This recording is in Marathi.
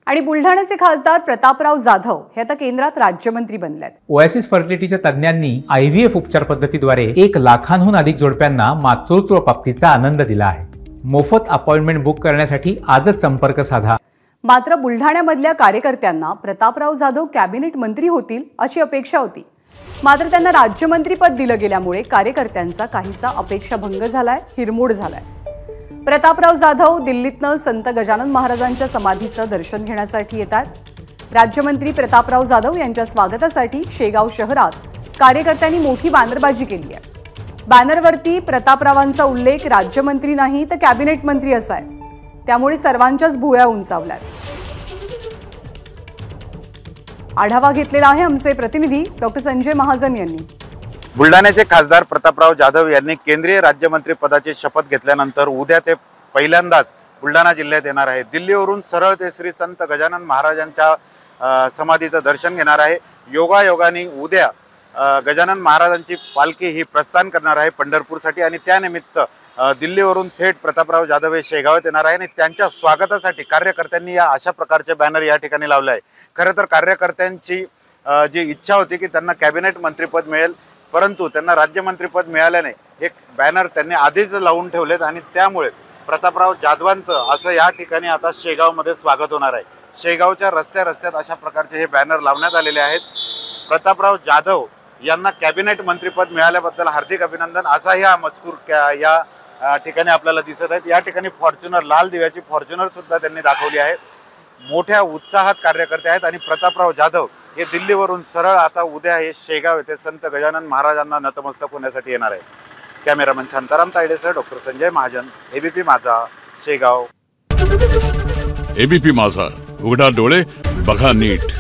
आणि बुलढाण्याचे खासदार प्रतापराव जाधव हे आता केंद्रात राज्यमंत्री बनलेत। ओएसिस फर्टिलिटीच्या तज्ञांनी IVF उपचार पद्धतीद्वारे 1 लाखांहून अधिक जोडप्यांना मातृत्व प्राप्तीचा आनंद दिला आहे। मोफत अपॉइंटमेंट बुक करण्यासाठी आजच संपर्क साधा। मात्र बुलढाण्यामधल्या कार्यकर्त्यांना प्रतापराव जाधव कॅबिनेट मंत्री होतील अशी अपेक्षा होती। मात्र त्यांना राज्यमंत्रीपद दिलं गेल्यामुळे कार्यकर्त्यांचा काहीसा अपेक्षाभंग झालाय, हिरमोड झालाय। प्रतापराव जाधव दिल्लीतनं संत गजानन महाराजांच्या समाधीचं दर्शन घेण्यासाठी येतात। राज्यमंत्री प्रतापराव जाधव यांच्या स्वागतासाठी शेगाव शहरात कार्यकर्त्यांनी मोठी बॅनरबाजी केली आहे। बॅनरवरती प्रतापरावांचा उल्लेख राज्यमंत्री नाही तर कॅबिनेट मंत्री असा आहे, त्यामुळे सर्वांच्याच भुवया उंचावल्यात। आढावा घेतलेला आहे आमचे प्रतिनिधी डॉक्टर संजय महाजन यांनी। बुलढाण्याचे खासदार प्रतापराव जाधव यांनी केंद्रीय राज्यमंत्री पदाची शपथ घेतल्यानंतर उद्या ते पहिल्यांदाच बुलढाणा जिल्ह्यात येणार आहे। दिल्लीवरून सरळ ते श्री संत गजानन महाराजांच्या समाधीचं दर्शन घेणार आहे। योगायोगाने उद्या गजानन महाराजांची पालखी ही प्रस्थान करणार आहे पंढरपूरसाठी आणि त्यानिमित्त दिल्लीवरून थेट प्रतापराव जाधव हे शेगावात येणार आहे आणि त्यांच्या स्वागतासाठी कार्यकर्त्यांनी या अशा प्रकारचे बॅनर या ठिकाणी लावले आहे। खरं तर कार्यकर्त्यांची जी इच्छा होती की त्यांना कॅबिनेट मंत्रीपद मिळेल, परंतु त्यांना राज्यमंत्रीपद मिळाल्याने एक बॅनर त्यांनी आधीच लावून ठेवलेत आणि त्यामुळे प्रतापराव जाधवांचं असं या ठिकाणी आता शेगावमध्ये स्वागत होणार आहे। शेगावच्या रस्त्यात अशा प्रकारचे हे बॅनर लावण्यात आलेले आहेत। प्रतापराव जाधव यांना कॅबिनेट मंत्रीपद मिळाल्याबद्दल हार्दिक अभिनंदन असाही हा मजकूर या ठिकाणी आपल्याला दिसत आहेत। या ठिकाणी फॉर्च्युनर, लाल दिव्याची फॉर्च्युनर सुद्धा त्यांनी दाखवली आहे। मोठ्या उत्साहात कार्यकर्ते आहेत आणि प्रतापराव जाधव हे दिल्लीवरून सरळ आता उद्या हे शेगाव येथे संत गजानन महाराजांना नतमस्तक होण्यासाठी येणार आहे। कॅमेरामन शांताराम तायडेसह doctor Sanjay Mahajan, ABP Majha, Shegaon. ABP माझा, उघडा डोळे बघा नीट।